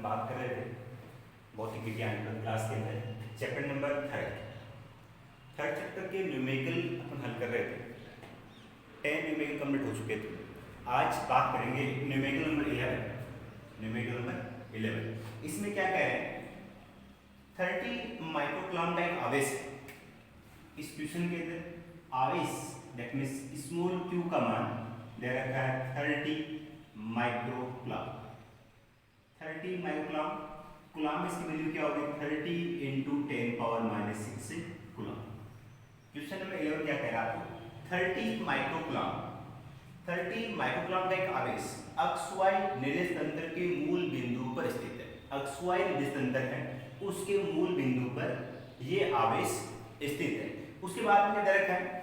बात कर रहे थे भौतिक विज्ञान क्लास के अंदर चैप्टर नंबर थर्ड चैप्टर के न्यूमेरिकल अपन हल कर रहे थे। 10 न्यूमेरिकल कंप्लीट हो चुके थे। आज बात करेंगे न्यूमेरिकल नंबर 11। इसमें क्या कह रहे हैं, 30 माइक्रोकूलम का एक आवेश है। इस क्वेश्चन के अंदर आवेश दैट मीन्स स्मॉल क्यू का मान दे रखा है 30 माइक्रोकूलम। 30 माइक्रोकूलम, कूलम इसकी वैल्यू क्या होगी 30 इंटू 10⁻⁻6 कूलम। क्वेश्चन नंबर 11 क्या कह रहा है आपको, 30 माइक्रोकूलम का एक आवेश XY निर्देश तंत्र के मूल बिंदु पर स्थित है। XY निर्देश तंत्र है, उसके मूल बिंदु पर ये आवेश स्थित है। उसके बाद में दे रखा है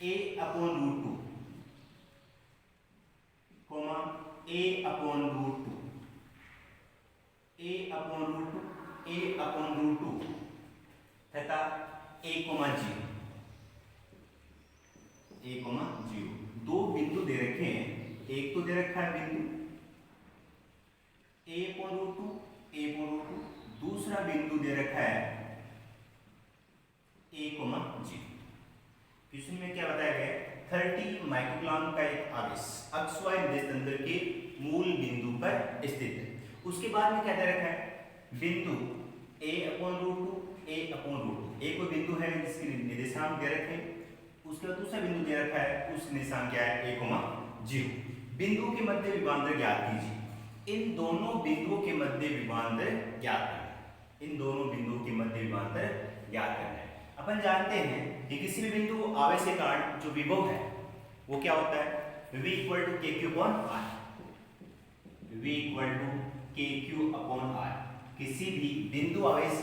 A/√2, A/√2 तथा A,0 दो बिंदु दे रखे हैं। एक तो दे रखा है बिंदु A/√2, दूसरा बिंदु दे रखा है A,0। क्वेश्चन में क्या बताया गया है, 30 माइक्रोकूलम का एक आवेश XY निर्देश तंत्र के मूल बिंदु पर स्थित है। उसके बाद में क्या दे रखा है, बिंदु A/√2, एक कोई बिंदु है जिसके निर्देशांक दे रखे हैं। उसके बाद दूसरा बिंदु दे रखा है, उस निर्देशांक क्या है A,0। बिंदु के मध्य विभवांतर ज्ञात कीजिए। इन दोनों बिंदुओं के मध्य विभवांतर ज्ञात करना है। अपन जानते हैं कि किसी भी बिंदु आवेश के कारण जो विभव है वो क्या होता है, V = KQ/R। किसी भी बिंदु आवेश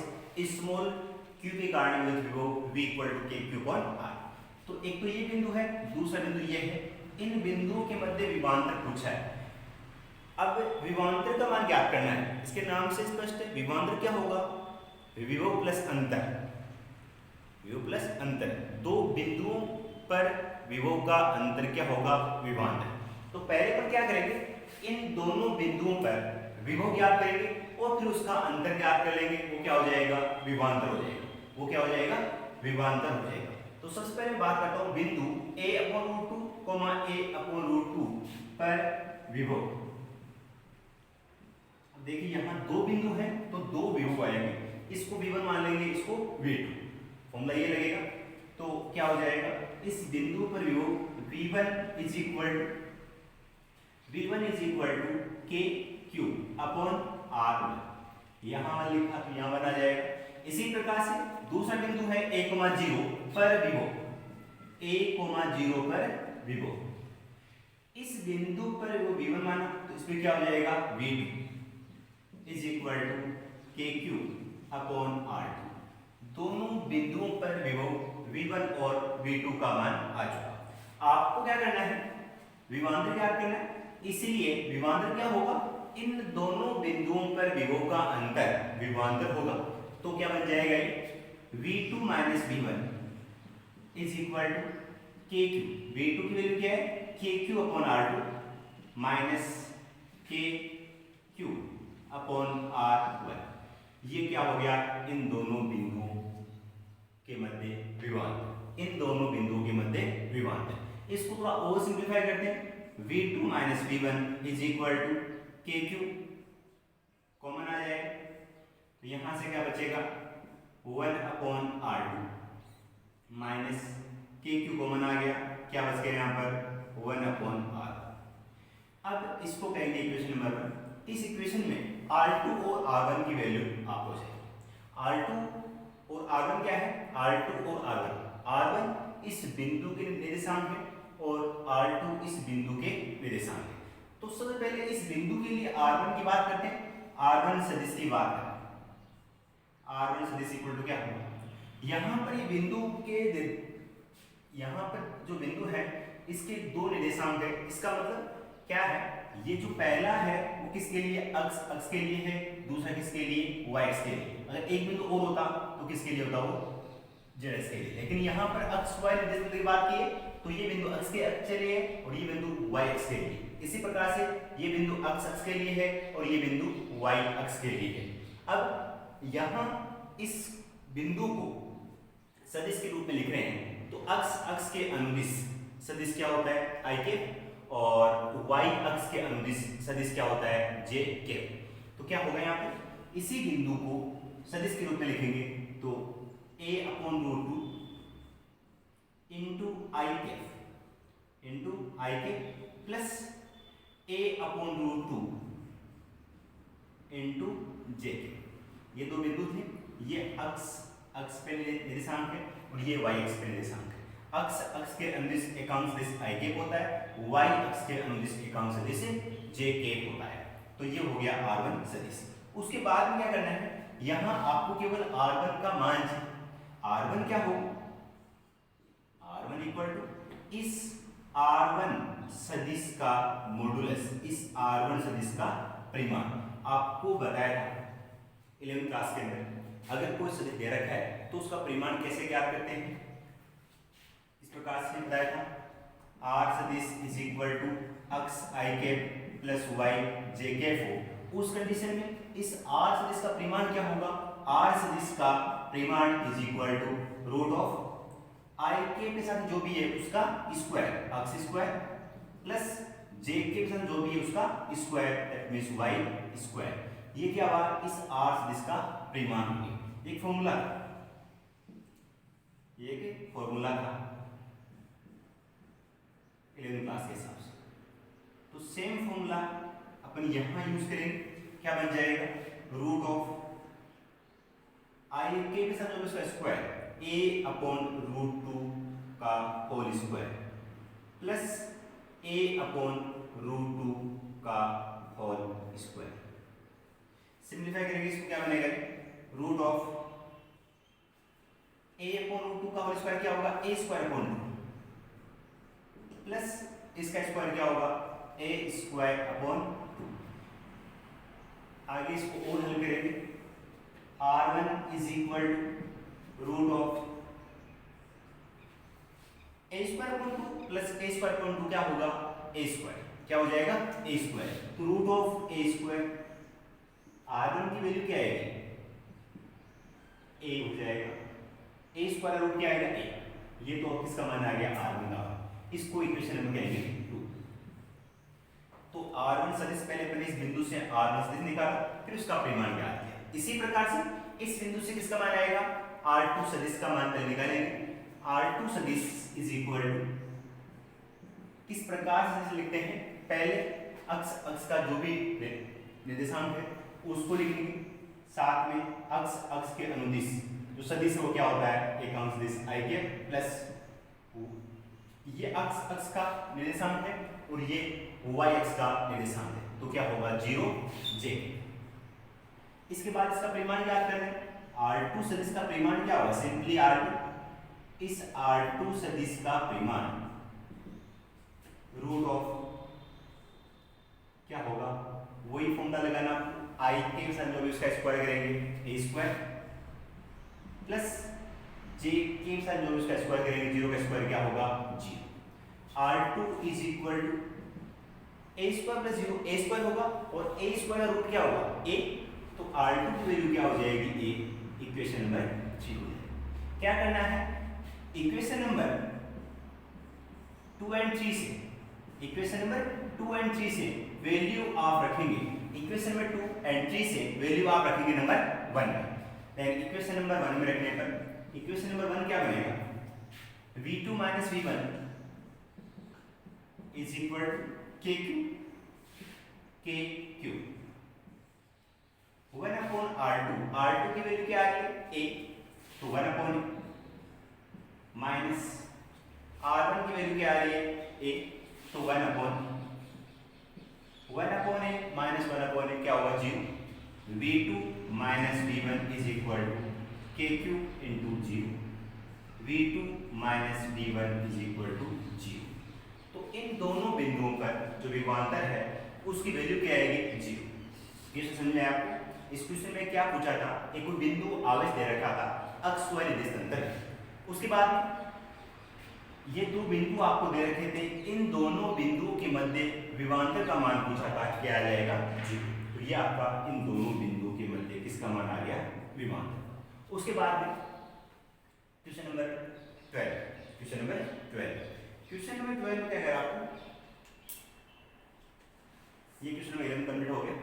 स्मॉल q के कारण विभव V = KQ/R। तो एक तो ये बिंदु है, दूसरा बिंदु ये है। इन बिंदुओं के मध्य विभवांतर पूछा है। अब विभवांतर का मान ज्ञात करना है। इसके नाम से स्पष्ट है, विभवांतर क्या होगा, विभव प्लस अंतर। दो बिंदुओं पर विभव का अंतर क्या होगा, विभवांतर। तो पहले पर क्या करेंगे, इन दोनों बिंदुओं पर विभव ज्ञात करेंगे और फिर उसका अंतर ज्ञात कर लेंगे। वो क्या हो जाएगा, विभवांतर हो जाएगा। तो सबसे पहले बात करता हूं बिंदु A/√2, A/√2 पर विभव। देखिए यहां दो बिंदु है तो दो विभव आएंगे। इसको V1 मान लेंगे, इसको V2। फॉर्मूला ये लगेगा। तो क्या हो जाएगा, इस बिंदु पर विभव V1 = KQ/R1। यहां लिखा तो यहां बना जाएगा। इसी प्रकार से दूसरा बिंदु है A,0 पर विभव। इस बिंदु पर वो V1 माना तो इसमें क्या हो जाएगा, V2 = KQ/R2। दोनों बिंदुओं पर विभव V1 और V2 का मान आ चुका। आपको क्या करना है, विभवांतर ज्ञात करना है। इसलिए विभवांतर क्या होगा, इन दोनों बिंदुओं पर विभव का अंतर विभवांतर होगा। तो क्या बन जाएगा, V2 - V1 = KQ। V2 की वैल्यू क्या है, KQ/R2 माइनस KQ/R1। ये क्या हो गया, इन दोनों बिंदुओं के मध्य विभवांतर। इसको थोड़ा और सिंपलीफाई करते हैं। V2 - V1 = KQ, कॉमन आ जाएगा। तो यहां से क्या बचेगा, 1/R2 माइनस KQ कॉमन आ गया। क्या बच गया यहाँ पर, 1/R। अब इसको कहेंगे इक्वेशन नंबर 1। इस इक्वेशन में R2 और R1 की वैल्यू आप हो जाएगी। R2 और R1 क्या है, R1 इस बिंदु के निर्देशांक है और R2 इस बिंदु के निर्देशांक है। तो सबसे पहले इस बिंदु के लिए R1 की बात करते हैं। R1 सदिश की बात करें, R1 सदिश इक्वल टू क्या होगा, यहाँ पर ये बिंदु के यहाँ पर जो बिंदु है इसके दो निर्देशांक है। इसका मतलब क्या है, ये जो पहला है वो किसके लिए, अक्ष के लिए है, दूसरा किसके लिए, y एक्स के लिए। अगर एक बिंदु और होता तो किसके लिए होता, वो z एक्स के लिए। लेकिन यहाँ पर अक्ष y निर्देशांक की बात की है तो ये बिंदु x के अक्ष के लिए है और ये बिंदु y अक्ष के लिए। इसी प्रकार से ये बिंदु x अक्ष के लिए है और ये बिंदु y अक्ष के लिए है। अब यहाँ इस बिंदु को सदिश के रूप में लिख रहे हैं तो x अक्ष के अनुदिश सदिश क्या होता है i के, और y अक्ष के अनुदिश सदिश क्या होता है j के। तो क्या होगा यहाँ पे, इसी बिंदु को सदिश के रूप में लिखेंगे तो a/√2 इंटू आई के प्लस a/√2 इंटू जे के। ये दो बिंदु थे, ये अक्ष पे निर्देशांक है और ये y अक्ष पे निर्देशांक है। अक्ष के अनुदिश एकांक सदिश i के होता है, y अक्ष के अनुदिश एकांक सदिश j के होता है। तो ये हो गया r1 सदिश। उसके बाद में क्या करना है, यहाँ आपको केवल r1 का मान चाहिए। r1 क्या हो, r1 इक्वल टू इस r1 सदिश का मॉडुलस, इस r1 सदिश का परिमाण। आपको बताया था 11वीं क्लास के अंदर अगर कोई सदिश दे रखा है तो उसका परिमाण कैसे ज्ञात करते हैं, इस प्रकार से बताया था r सदिश इज इक्वल टू अक्ष i cap plus y j cap हो। उस कंडीशन में इस r सदिश का परिमाण क्या होगा, r सदिश का परिमाण is equal to root of i के साथ जो भी है उसका स्क्वायर, अक्ष स्क्वायर प्लस j के साथ जो भी है उसका square, that means y square. ये क्या हुआ, इस r सदिश का परिमाण हो गया। एक फॉर्मूला, ये एक फॉर्मूला था 11वीं क्लास के हिसाब से। तो सेम फॉर्मूला अपन यहां यूज करेंगे, क्या बन जाएगा, रूट ऑफ i के साथ जो इसका स्क्वायर a/√2 का होल स्क्वायर प्लस a/√2 का होल स्क्वायर। सिंप्लीफाई करेंगे इसको, क्या बनेगा, रूट ऑफ a/√2 का होल स्क्वायर क्या होगा, a² प्लस इसका स्क्वायर क्या होगा, a²/2। आगे इसको और हल करेंगे, r1 is equal to root of a²/2 plus a²/2 क्या होगा, a², क्या हो जाएगा, a²। तो रूट ऑफ a², r1 की वैल्यू क्या आएगी, a हो जाएगा, a² रूट क्या आएगा, a। ये तो किसका मान आ गया, r1 का। इसको इक्वेशन नंबर कहेंगे 2। तो r1 सदिश पहले अपने इस बिंदु से r1 सदिश निकाला, फिर उसका परिमाण ज्ञात किया। इसी प्रकार से इस बिंदु से किसका मान आएगा, r2 सदिश का मान पहले निकालेंगे। r2 सदिश इज इक्वल टू, किस प्रकार से लिखते हैं, पहले अक्ष का जो भी निर्देशांक है उसको लिखेंगे, साथ में अक्ष के अनुदिश जो सदिश है वो क्या होता है, एकांक सदिश i के प्लस ये अक्ष का निर्देशांक है और ये y अक्ष का निर्देशांक है। तो क्या होगा, 0 j। इसके बाद इसका परिमाण ज्ञात करना है, r2 सदिश का परिमाण क्या होगा, सिंपली r2, इस r2 सदिश का परिमाण रूट ऑफ क्या होगा, वही फॉर्मूला लगाना, i के साथ जो भी उसका स्क्वायर करेंगे a² प्लस j के साथ जो भी उसका स्क्वायर करेंगे 0 का स्क्वायर क्या होगा, 0। r2 is equal to a² plus 0, a² होगा और a² का रूट क्या होगा, a। तो r2 की वैल्यू क्या हो जाएगी, a। इक्वेशन नंबर 3 हो जाएगी। क्या करना है, इक्वेशन नंबर 2 एंड 3 से, इक्वेशन नंबर 2 एंड 3 से वैल्यू आप रखेंगे, इक्वेशन नंबर 2 एंड 3 से वैल्यू आप रखेंगे नंबर 1 में। देन इक्वेशन नंबर 1 में रखने पर इक्वेशन नंबर 1 क्या बनेगा, v2 minus v1 is equal to kq 1/r2। r2 की वैल्यू क्या आ रही है, a, तो 1/ माइनस r1 की वैल्यू क्या आ रही है, a, तो 1/a माइनस 1/a क्या होगा, 0। v2 minus v1 is equal to kq into 0, v2 minus v1 is equal to 0। तो इन दोनों बिंदुओं पर जो विभवांतर है उसकी वैल्यू क्या आएगी, 0। ये समझ में आपको, इस क्वेश्चन में क्या पूछा था, एक बिंदु आवेश दे रखा था, अक्ष व निर्देश तंत्र। उसके बाद ये दो बिंदु आपको दे रखे थे, इन दोनों बिंदुओं के मध्य विभवांतर का मान पूछा था, क्या आ जाएगा 0। तो ये आपका इन दोनों बिंदुओं के मध्य किसका मान आ गया, विभवांतर। उसके बाद में question number 12, question number 12, question number 12 क्या है आपको, ये क्वेश्चन नंबर 11 कंप्लीट हो गया।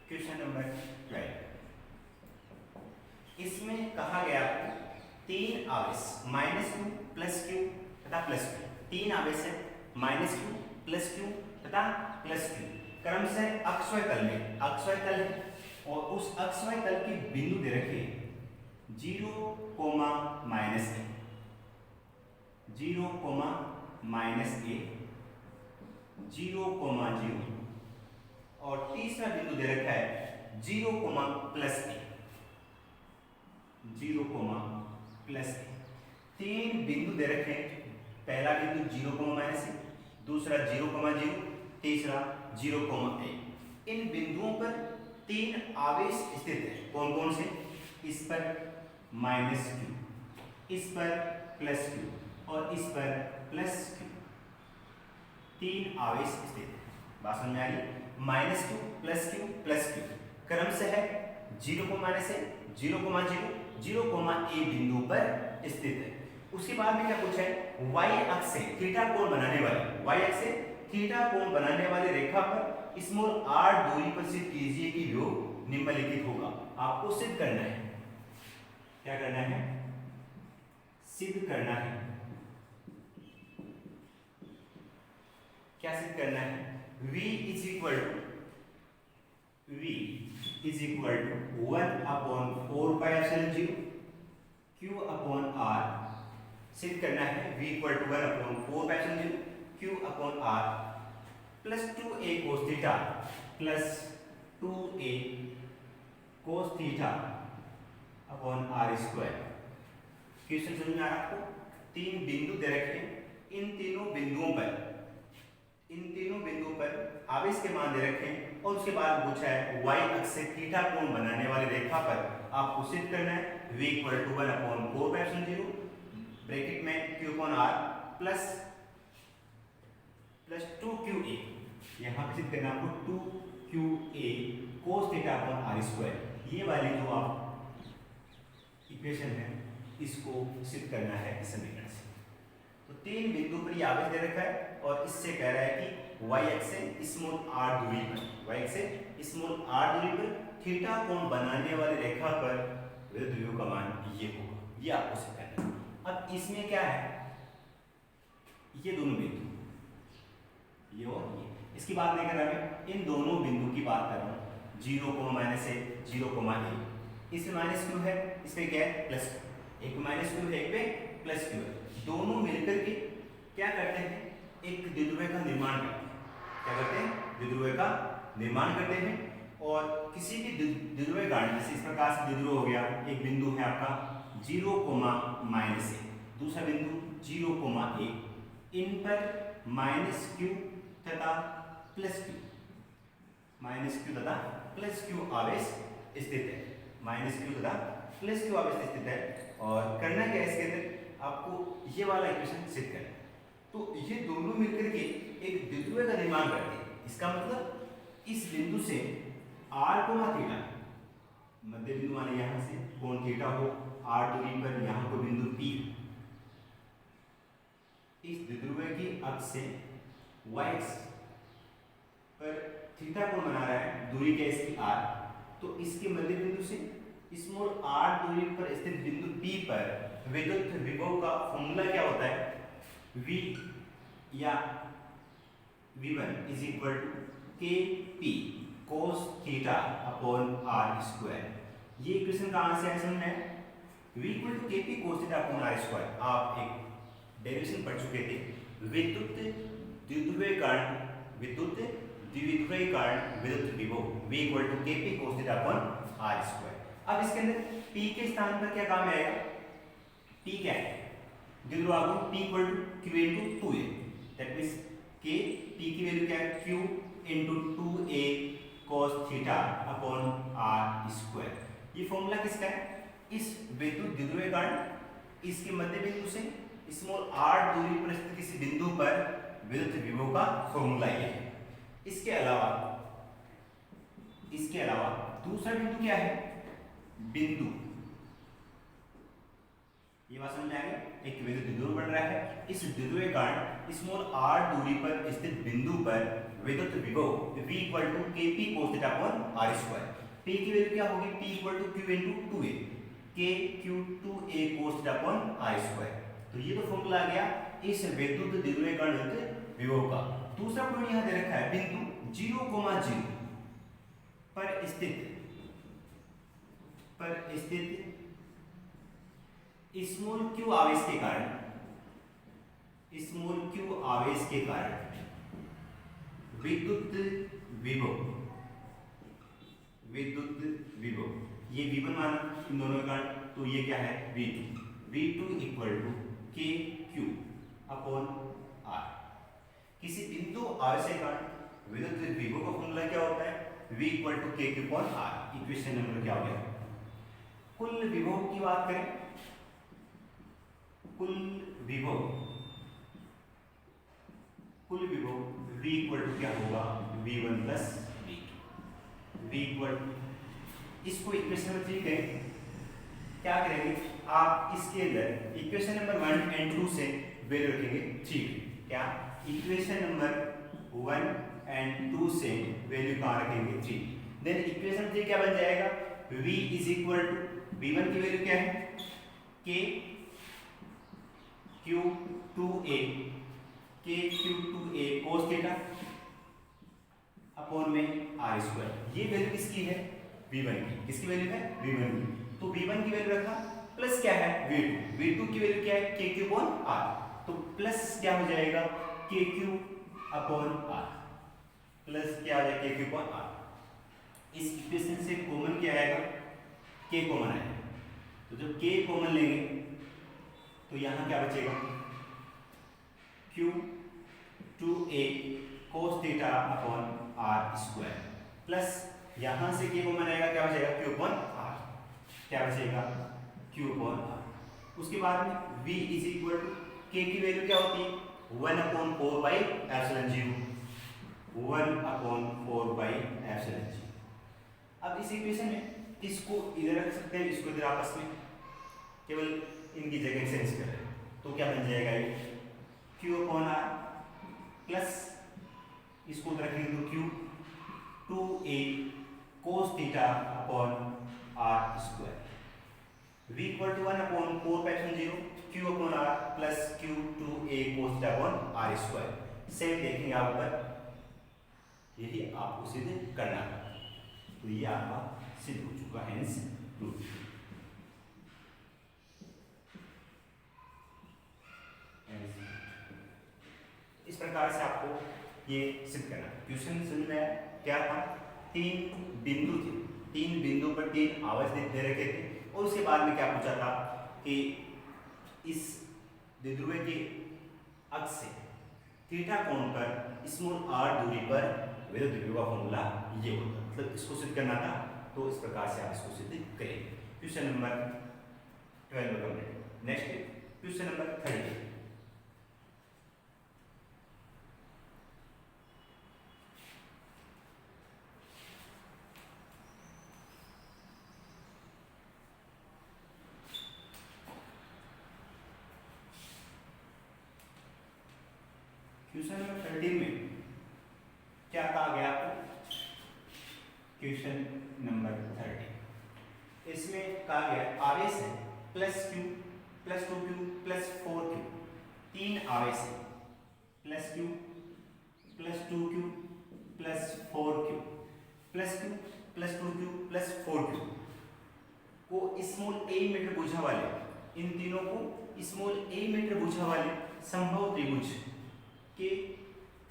क्वेश्चन नंबर 12, इसमें कहा गया आपको तीन आवेश -q +q तथा +q, तीन आवेश है -q +q तथा +q, क्रमशः अक्षय तल में, अक्षय तल है और उस अक्षय तल के बिंदु दे रखे 0, -a, 0, -a, 0, 0 और तीसरा बिंदु दे रखा है 0, +a, 0, +a। तीन बिंदु दे रखे हैं, पहला बिंदु 0, -a, दूसरा 0, 0, तीसरा 0, a। इन बिंदुओं पर तीन आवेश स्थित है, कौन कौन से, इस पर -q, इस पर +q और इस पर +q, तीन आवेश स्थित है। बात समझ में आ रही, -q +q क्रमशः है 0, -a, 0, 0, 0, a बिंदु पर स्थित है। उसके बाद में क्या पूछा है, y अक्ष से थीटा कोण बनाने वाले, y अक्ष से थीटा कोण बनाने वाली रेखा पर स्मॉल r दूरी पर से कीजिए कि योग निम्नलिखित होगा। आपको सिद्ध करना है, क्या करना है, सिद्ध करना है। क्या सिद्ध करना है, v is equal to 1/4πε0 q/r, सिद्ध करना है v equal to 1/4πε0 q/r plus 2a cos theta plus 2a cos theta upon r square. Question समझ में आ रहा आपको, तीन बिंदु दे रखे हैं, इन तीनों बिंदुओं पर आवेश के मान दे रखे हैं और उसके बाद पूछा है y अक्ष से थीटा कोण बनाने वाली रेखा पर आपको सिद्ध करना है v इक्वल टू 1/4πε0 ब्रैकेट में q/r प्लस 2qa, यहाँ पे सिद्ध करना है आपको 2qa cos theta upon r square. ये वाली जो आप इक्वेशन है इसको सिद्ध करना है इस समीकरण से। तो तीन बिंदु पर ये आवेश दे रखा है और इससे कह रहा है कि y अक्ष से स्मॉल r दूरी पर, y अक्ष से स्मॉल r दूरी पर थीटा कोण बनाने वाली रेखा पर विद्युत ध्रुव का मान ये होगा, ये आपको सिद्ध करना है। अब इसमें क्या है, ये दोनों बिंदु, ये और ये, इसकी बात नहीं कर रहा मैं, इन दोनों बिंदु की बात कर रहा हूँ, 0, -a, 0, a। इसमें -q है, इसमें क्या है, प्लस, एक -q है, एक पे +q है। दोनों मिलकर के क्या करते हैं, एक द्विध्रुव का निर्माण करते हैं। क्या करते हैं, द्विध्रुव का निर्माण करते हैं और किसी भी द्विध्रुव गाड़ी, जैसे इस प्रकार से द्विध्रुव हो गया, एक बिंदु है आपका 0, -a, दूसरा बिंदु 0, a, इन पर -q तथा +q, +q आवेश स्थित है, -q तथा +q आवेश स्थित है। और करना क्या है, इसके अंदर आपको ये वाला इक्वेशन सिद्ध करना है। तो ये दोनों मिलकर के एक द्विध्रुव का निर्माण करते हैं। इसका मतलब इस बिंदु से r, थीटा, मध्य बिंदु माने यहाँ से कोण थीटा हो, r दूरी पर यहाँ को बिंदु P, इस द्विध्रुव की अक्ष से y अक्ष पर थीटा कोण बना रहा है, दूरी क्या है इसकी r, तो इसके मध्य बिंदु से स्मॉल r दूरी पर स्थित बिंदु P पर विद्युत विभव का फॉर्मूला क्या होता है, v या v1 is equal to kp cos theta upon r square. ये इक्वेशन कहाँ से है समझ में, v equal to kp cos theta upon r square. आप एक डेरिवेशन पढ़ चुके थे, विद्युत द्विध्रुवीय कारण विद्युत विभव v equal to kp cos theta upon r square. अब इसके अंदर p के स्थान पर क्या काम आएगा, p क्या है, दिलवा को p equal to q into 2a, that means k p की वैल्यू क्या है, q into 2a cos theta upon r square. ये फॉर्मूला किसका है, इस विद्युत द्विध्रुवीय कण इसके मध्य बिंदु से स्मॉल r दूरी पर स्थित किसी बिंदु पर विद्युत विभव का फॉर्मूला ये है। इसके अलावा दूसरा बिंदु क्या है, बिंदु, ये बात समझ में आ गई, एक विद्युत द्विध्रुव बन रहा है, इस द्विध्रुवीय कण स्मॉल r दूरी पर स्थित बिंदु पर विद्युत विभव v equal to kp cos theta upon r square. p की वैल्यू क्या होगी, p equal to q into 2a, k q 2a cos theta upon r square. तो ये तो फॉर्मूला आ गया इस विद्युत द्विध्रुवीय कण विद्युत विभव का। दूसरा पॉइंट यहां दे रखा है, बिंदु 0,0 पर स्थित स्मॉल q आवेश के कारण, विद्युत विभव ये v1 माना इन दोनों के कारण, तो ये क्या है v2 equal to k q upon r। किसी बिंदु आवेश के कारण विद्युत विभव का फॉर्मूला क्या होता है, v equal to k q upon r। Equation number क्या हो गया। कुल विभव की बात करें, कुल विभव v इक्वल टू क्या होगा, v1 plus v2। v equal इसको इक्वेशन नंबर 3 करें, क्या करेंगे आप, इसके अंदर इक्वेशन नंबर 1 एंड 2 से वैल्यू रखेंगे 3। क्या, इक्वेशन नंबर 1 एंड 2 से वैल्यू कहाँ रखेंगे 3। देन इक्वेशन 3 क्या बन जाएगा, v is equal to v1 की वैल्यू क्या है, k q 2a cos theta upon में r स्क्वायर। ये वैल्यू किसकी है, v1 की। किसकी वैल्यू है, v1 की। तो v1 की वैल्यू रखा, प्लस क्या है v2 की वैल्यू क्या है, kq अपॉन r। तो प्लस क्या हो जाएगा, kq अपॉन r, प्लस क्या आ जाएगा kq अपॉन r। इस इक्वेशन से कॉमन क्या आएगा, k कॉमन आएगा। तो जब k कॉमन लेंगे तो यहां क्या बचेगा, q 2a cos theta upon r square, plus यहां से k कॉमन आएगा, क्या बचेगा q अपॉन r, क्या बचेगा q अपॉन r। उसके बाद में v is equal to k की वैल्यू क्या होती है, 1 upon 4 by epsilon 0, 1 upon 4 by epsilon 0। अब इस इक्वेशन में इसको इधर रख सकते हैं, इसको इधर आपस में केवल इनकी जगह चेंज कर रहे हैं, तो क्या बन जाएगा ये q अपॉन r, प्लस इसको उधर रखेंगे तो q 2a cos theta upon r square. v equal to 1 upon 4 by epsilon 0, q upon r plus q 2a cos theta upon r square. Same देखेंगे आप ऊपर, यही आपको सिद्ध करना है। तो ये आपका सिद्ध हो चुका है, हेंस प्रूफ। इस प्रकार से आपको ये सिद्ध करना है। क्वेश्चन समझ में आया, क्या था, 3 बिंदु थे, 3 बिंदु पर 3 आवेश दे रखे थे, और उसके बाद में क्या पूछा था कि इस द्विध्रुव के अक्ष से थीटा कोण पर स्मॉल r दूरी पर विद्युत विभव का फॉर्मूला ये होता, मतलब इसको सिद्ध करना था। तो इस प्रकार से आप इसको सिद्ध करेंगे। Question number 12 complete. Next question number 13। Question number 13 में क्या कहा गया आपको, क्वेश्चन नंबर 13 इसमें कहा गया आवेश है plus q plus 2q plus 4q, 3 आवेश है, plus q plus 2q plus 4q plus q plus 2q plus 4q को स्मॉल a मीटर भुजा वाले, इन तीनों को स्मॉल a मीटर भुजा वाले संभव त्रिभुज के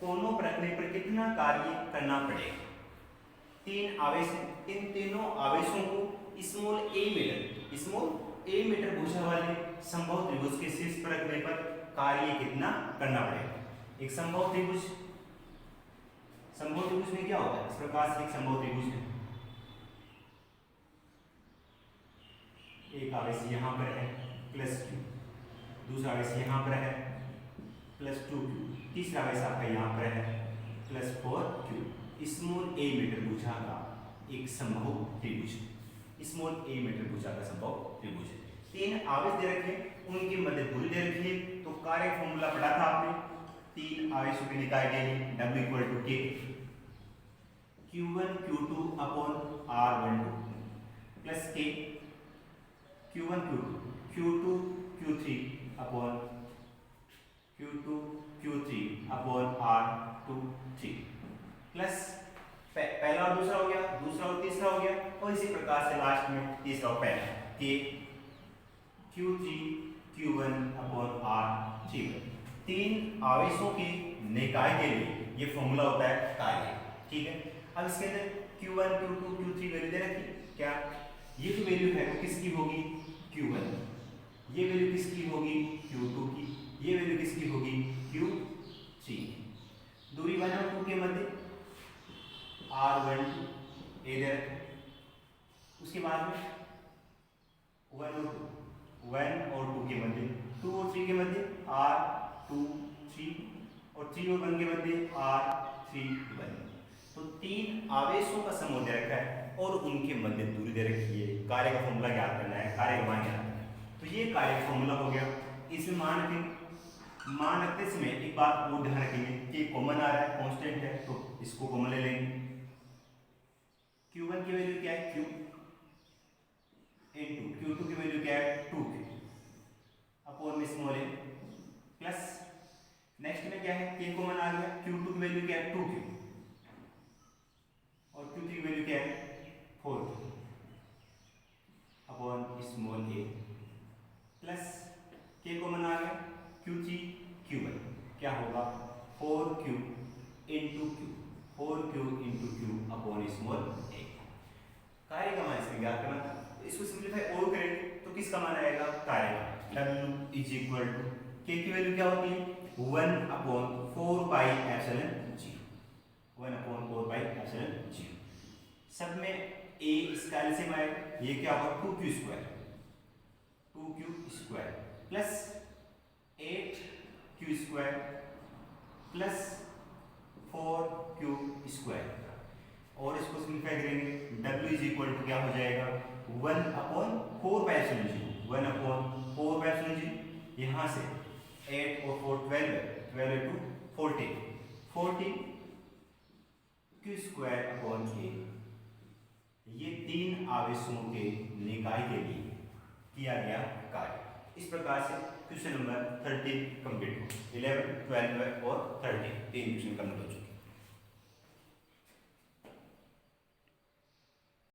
कोनों पर रखने पर कितना कार्य करना पड़ेगा। 3 आवेश हैं, इन तीनों आवेशों को स्मॉल ए मीटर भुजा वाले समबाहु त्रिभुज के शीर्ष पर रखने पर कार्य कितना करना पड़ेगा। एक समबाहु त्रिभुज में क्या होता है, इस प्रकार से एक समबाहु त्रिभुज है, एक आवेश यहाँ पर है +q, दूसरा आवेश यहाँ पर है +2q, तीसरा आवेश आपका यहाँ पर है +4q। स्मॉल ए मीटर भुजा का एक समबाहु त्रिभुज, स्मॉल ए मीटर भुजा का समबाहु त्रिभुज है। 3 आवेश दे रखे, उनकी मध्य दूरी दे रखी है। तो कार्य फॉर्मूला पढ़ा था आपने, 3 आवेशों के निकाय के लिए W = K Q1 Q2 upon R12 plus K Q1 Q2 Q2 Q3 upon Q2 Q3 upon R23 plus पहला और दूसरा हो गया, दूसरा और तीसरा हो गया, और इसी प्रकार से लास्ट में तीसरा और पहला कि Q3 Q1 अपॉन R31। 3 आवेशों की निकाय के लिए ये फॉर्मूला होता है कार्य, ठीक है। अब इसके अंदर Q1 Q2 Q3 वैल्यू दे रखी, क्या ये जो वैल्यू है वो किसकी होगी, Q1, ये वैल्यू किसकी होगी, Q2 की, ये वैल्यू किसकी होगी, Q3। दूरी 1 और 2 के मध्य R12 ए दे रखे, उसके बाद में 1 और 2 के मध्य, 2 और 3 के मध्य R23 और 3 और 1 के मध्य R31। तो 3 आवेशों का समूह दे रखा है और उनके मध्य दूरी दे रखी है। कार्य का फॉर्मूला ज्ञात करना है, कार्य का मान ज्ञात करना है। तो ये कार्य का फॉर्मूला हो गया। इसमें मान रखते समय एक बात और ध्यान रखेंगे कि कॉमन आ रहा है, कांस्टेंट है, तो इसको कॉमन ले लेंगे। Q1 की वैल्यू क्या है, Q * Q2 की वैल्यू क्या है, 2Q अपॉन में स्मॉल a प्लस नेक्स्ट में क्या है, K कॉमन आ गया, Q2 की वैल्यू क्या है, 2Q और Q3 की वैल्यू क्या है, 4Q upon small a plus K common आ गया, Q3 Q1 क्या होगा, 4Q * Q, 4Q * Q upon small a। कार्य का मान इसमें ज्ञात करना था, तो इसको सिंपलीफाई और करेंगे तो किसका मान आएगा, कार्य का। W = K की वैल्यू क्या होती है, 1/4πε0, 1/4πε0। सब में a इसका एलसीएम आएगा, ये क्या होगा, 2q² plus 8q² plus 4q², और इसको सिंपलीफाई करेंगे। W = क्या हो जाएगा, 1/4πε0, यहाँ से 8 और 4 12 है, 12 × 14 14q² a। ये 3 आवेशों के निकाय के लिए किया गया कार्य। इस प्रकार से क्वेश्चन नंबर 13 कंप्लीट हो, 11, 12 और 13 3 क्वेश्चन कंप्लीट हो चुके।